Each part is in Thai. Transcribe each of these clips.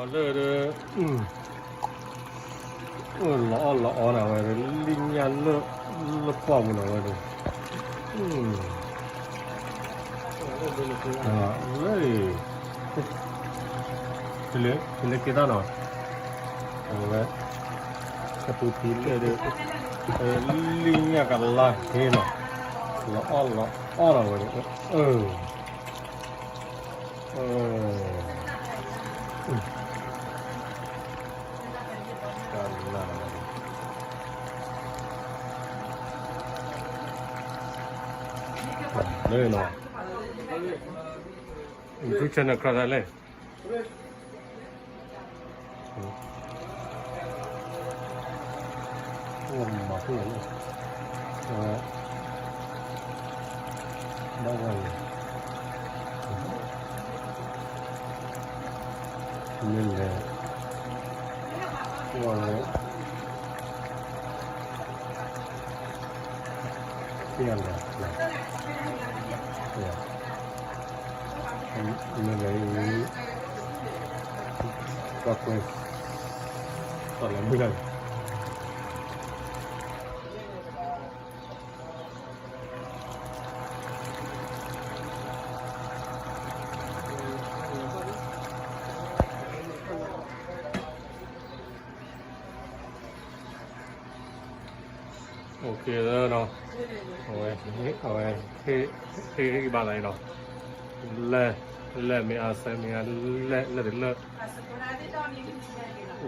这老那玩意儿，里面那包不那玩意儿，啊，这里给他呢，我这不皮里面个拉黑呢，老那玩意儿，เลยเนาะทุกชนิดกระไรเลยมาพูดเลยได้ไงนี่แหละว่าเลยเที่ยงเลยนี่เลยก็เคยตอนนั้นไม่ได้โอเคแล้วเนาะเอาไว้ที่บ้านอะไรเนาะlet me ask me let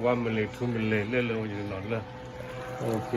one minute 2 minute เล่นเลยอยู่นอนเลยโอเค